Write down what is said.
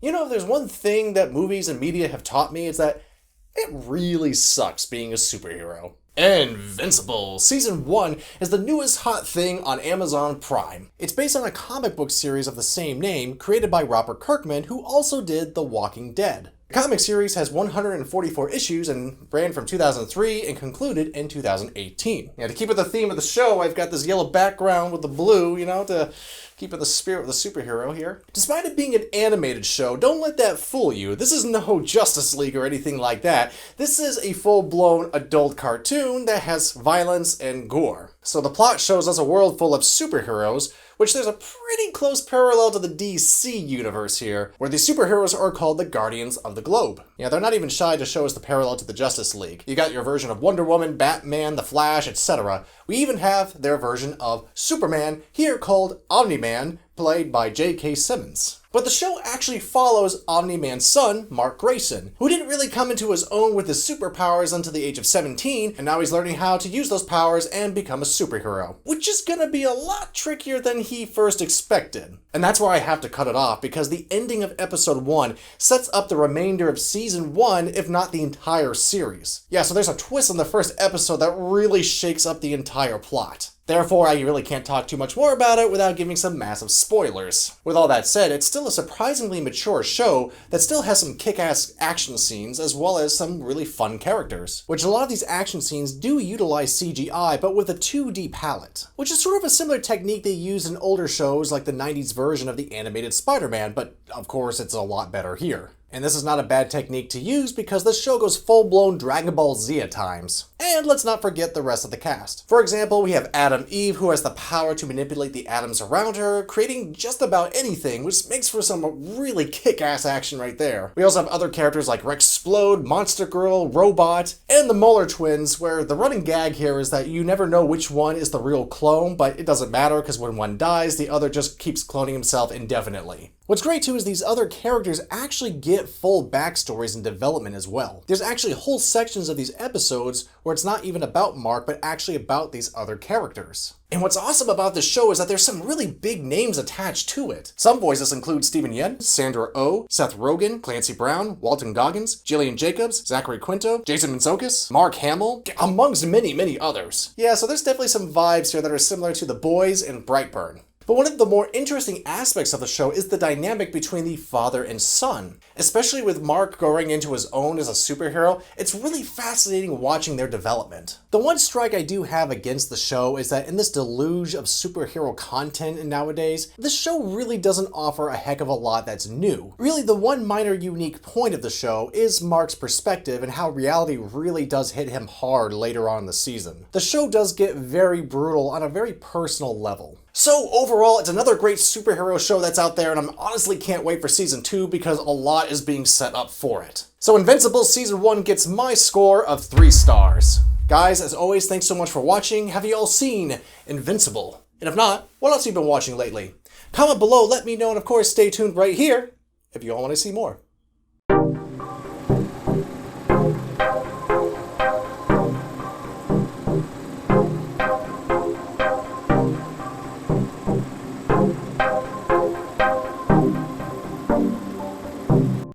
You know, if there's one thing that movies and media have taught me, it's that it really sucks being a superhero. Invincible Season 1 is the newest hot thing on Amazon Prime. It's based on a comic book series of the same name created by Robert Kirkman, who also did The Walking Dead. The comic series has 144 issues and ran from 2003 and concluded in 2018. Now, to keep with the theme of the show, I've got this yellow background with the blue, to keep in the spirit of the superhero here. Despite it being an animated show, don't let that fool you. This is no Justice League or anything like that. This is a full-blown adult cartoon that has violence and gore. So the plot shows us a world full of superheroes, which there's a pretty close parallel to the DC universe here, where the superheroes are called the Guardians of the Globe. Yeah, they're not even shy to show us the parallel to the Justice League. You got your version of Wonder Woman, Batman, The Flash, etc. We even have their version of Superman, here called Omni-Man, played by J.K. Simmons. But the show actually follows Omni-Man's son, Mark Grayson, who didn't really come into his own with his superpowers until the age of 17, and now he's learning how to use those powers and become a superhero, which is gonna be a lot trickier than he first expected. And that's where I have to cut it off, because the ending of episode 1 sets up the remainder of season 1, if not the entire series. Yeah, so there's a twist in the first episode that really shakes up the entire plot. Therefore, I really can't talk too much more about it without giving some massive spoilers. With all that said, it's still a surprisingly mature show that still has some kick-ass action scenes as well as some really fun characters. Which a lot of these action scenes do utilize CGI, but with a 2D palette, which is sort of a similar technique they used in older shows like the 90s version of the animated Spider-Man, but of course it's a lot better here. And this is not a bad technique to use because this show goes full-blown Dragon Ball Z at times. And let's not forget the rest of the cast. For example, we have Adam Eve, who has the power to manipulate the atoms around her, creating just about anything, which makes for some really kick-ass action right there. We also have other characters like Rexplode, Monster Girl, Robot, and the Molar Twins, where the running gag here is that you never know which one is the real clone, but it doesn't matter because when one dies, the other just keeps cloning himself indefinitely. What's great too is these other characters actually get full backstories and development as well. There's actually whole sections of these episodes where it's not even about Mark, but actually about these other characters. And what's awesome about this show is that there's some really big names attached to it. Some voices include Steven Yeun, Sandra Oh, Seth Rogen, Clancy Brown, Walton Goggins, Jillian Jacobs, Zachary Quinto, Jason Mantzoukas, Mark Hamill, amongst many, many others. Yeah, so there's definitely some vibes here that are similar to The Boys and Brightburn. But one of the more interesting aspects of the show is the dynamic between the father and son. Especially with Mark growing into his own as a superhero, it's really fascinating watching their development. The one strike I do have against the show is that in this deluge of superhero content nowadays, the show really doesn't offer a heck of a lot that's new. Really, the one minor unique point of the show is Mark's perspective and how reality really does hit him hard later on in the season. The show does get very brutal on a very personal level. So overall, it's another great superhero show that's out there, and I honestly can't wait for season 2 because a lot is being set up for it. So Invincible season 1 gets my score of 3 stars. Guys, as always, thanks so much for watching. Have you all seen Invincible? And if not, what else have you been watching lately? Comment below, let me know, and of course, stay tuned right here if you all want to see more.